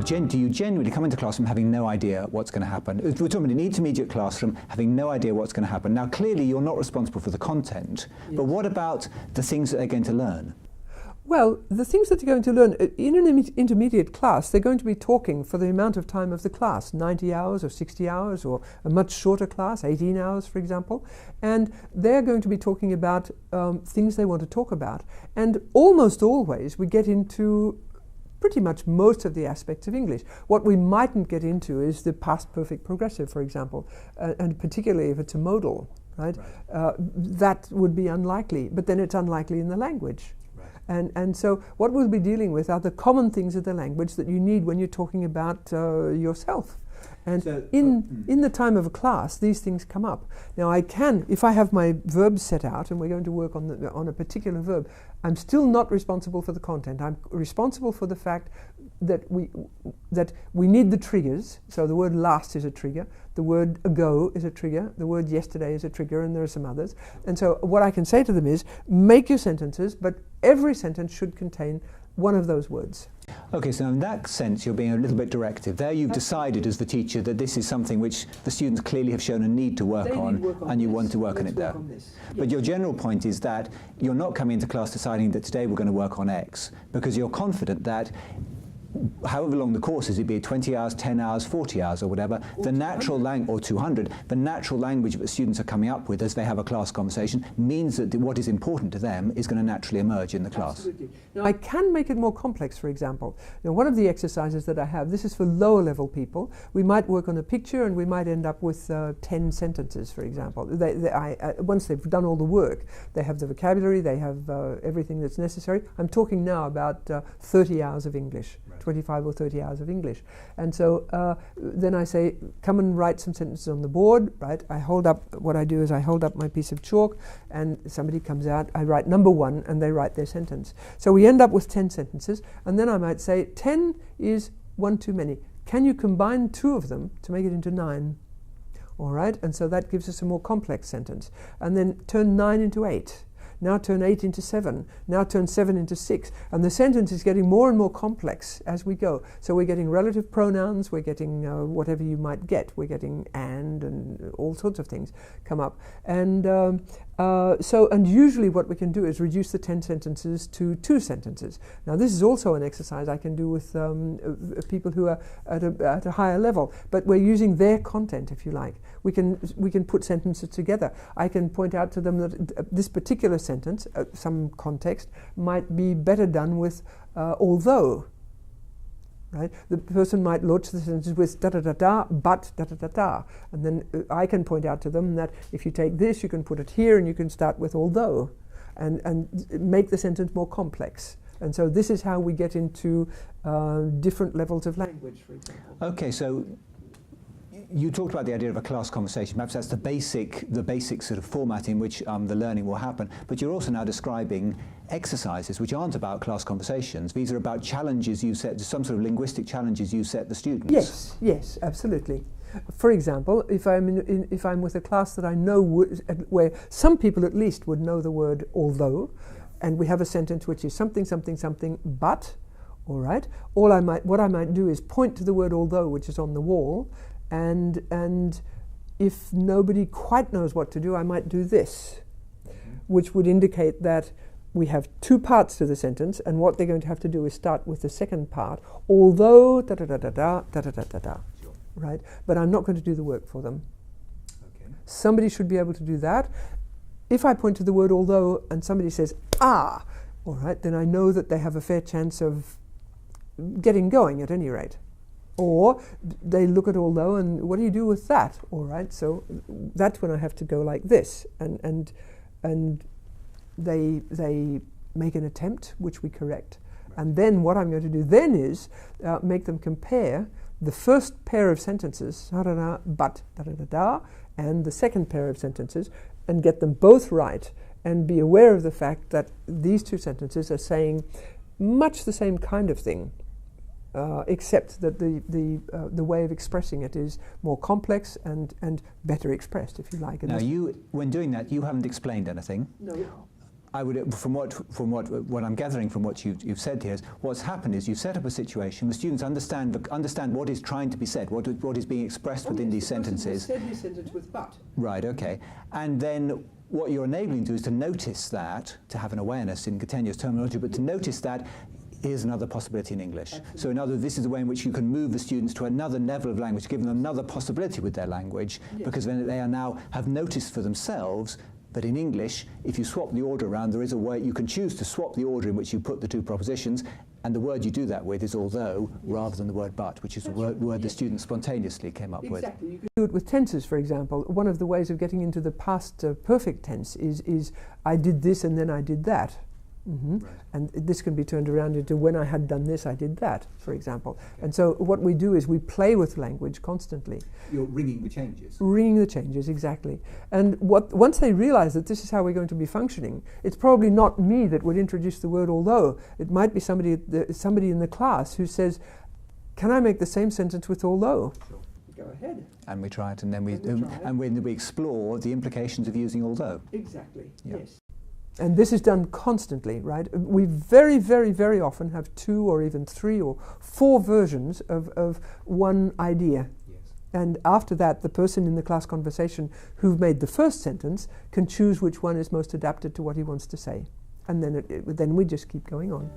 do you genuinely come into classroom having no idea what's going to happen? We're talking about an intermediate classroom having no idea what's going to happen. Now, clearly, you're not responsible for the content, but what about the things that they're going to learn? Well, the things that they're going to learn, in an intermediate class, they're going to be talking for the amount of time of the class, 90 hours or 60 hours, or a much shorter class, 18 hours, for example. And they're going to be talking about things they want to talk about. And almost always we get into pretty much most of the aspects of English. What we mightn't get into is the past perfect progressive, for example, and particularly if it's a modal, right? That would be unlikely, but then it's unlikely in the language. And so what we'll be dealing with are the common things of the language that you need when you're talking about yourself. And so, in the time of a class, these things come up. Now I can, if I have my verbs set out and we're going to work on a particular verb, I'm still not responsible for the content. I'm responsible for the fact that we need the triggers. So the word last is a trigger, the word ago is a trigger, the word yesterday is a trigger, and there are some others. And so what I can say to them is, make your sentences, but every sentence should contain one of those words. Okay, so in that sense you're being a little bit directive. There you've decided as the teacher that this is something which the students clearly have shown a need to work on, and you want to work on it there. But your general point is that you're not coming into class deciding that today we're going to work on X, because you're confident that however long the course is, it be 20 hours, 10 hours, 40 hours or whatever, the natural language, or 200, the natural language that students are coming up with as they have a class conversation means that what is important to them is going to naturally emerge in the class. Absolutely. Now I can make it more complex, for example. Now one of the exercises that I have, this is for lower level people, we might work on a picture and we might end up with 10 sentences, for example. Once they've done all the work, they have the vocabulary, they have everything that's necessary. I'm talking now about 30 hours of English. 25 or 30 hours of English. And so then I say, come and write some sentences on the board, right? What I do is I hold up my piece of chalk and somebody comes out, I write number 1 and they write their sentence. So we end up with 10 sentences, and then I might say 10 is one too many. Can you combine 2 of them to make it into 9? All right, and so that gives us a more complex sentence. And then turn 9 into 8. Now turn 8 into 7, now turn 7 into 6. And the sentence is getting more and more complex as we go. So we're getting relative pronouns, we're getting whatever you might get. We're getting and all sorts of things come up. And and usually what we can do is reduce the 10 sentences to 2 sentences. Now this is also an exercise I can do with people who are at a higher level, but we're using their content, if you like. We can put sentences together. I can point out to them that this particular sentence, some context, might be better done with although. Right? The person might launch the sentence with da-da-da-da, but da-da-da-da. And then I can point out to them that if you take this, you can put it here, and you can start with although, and make the sentence more complex. And so this is how we get into different levels of language, for example. Okay, so you talked about the idea of a class conversation. Perhaps that's the basic sort of format in which the learning will happen. But you're also now describing exercises which aren't about class conversations. These are about challenges you set, some sort of linguistic challenges you set the students. Yes, absolutely. For example, if I'm with a class that I know where some people at least would know the word although, and we have a sentence which is something, something, something, but, all right. What I might do is point to the word although, which is on the wall. And if nobody quite knows what to do, I might do this, which would indicate that we have 2 parts to the sentence, and what they're going to have to do is start with the second part, although da-da-da-da-da, da-da-da-da-da, right? But I'm not going to do the work for them. Okay. Somebody should be able to do that. If I point to the word although and somebody says, all right, then I know that they have a fair chance of getting going at any rate. Or they look at although and what do you do with that? All right, so that's when I have to go like this, and they make an attempt, which we correct. Right. And then what I'm going to do then is make them compare the first pair of sentences, da-da-da, but, da-da-da-da, and the second pair of sentences, and get them both right, and be aware of the fact that these 2 sentences are saying much the same kind of thing. Except that the way of expressing it is more complex and better expressed, if you like. Now, when doing that, you haven't explained anything. No. I would, from what I'm gathering from what you've said here, is what's happened is you've set up a situation. The students understand what is trying to be said, what is being expressed within these sentences. Said his sentence with but. Right. Okay. And then what you're enabling to do is to notice that, to have an awareness in Gattegno's terminology, but to notice that here's another possibility in English. Absolutely. So in other words, this is the way in which you can move the students to another level of language, give them another possibility with their language, because then they are now have noticed for themselves that in English, if you swap the order around, there is a way you can choose to swap the order in which you put the two propositions, and the word you do that with is although, rather than the word but, which is the word the student spontaneously came up with. Exactly. You can do it with tenses, for example. One of the ways of getting into the past perfect tense is I did this and then I did that. Mm-hmm. Right. And this can be turned around into when I had done this, I did that, for example. Okay. And so what we do is we play with language constantly. You're ringing the changes. Ringing the changes, exactly. And once they realize that this is how we're going to be functioning, it's probably not me that would introduce the word although. It might be somebody in the class who says, can I make the same sentence with although? Sure. Go ahead. And we try it, and then we explore the implications of using although. Exactly, yeah. Yes. And this is done constantly, right? We very, very, very often have 2 or even 3 or 4 versions of one idea. Yes. And after that, the person in the class conversation who made the first sentence can choose which one is most adapted to what he wants to say. And then we just keep going on.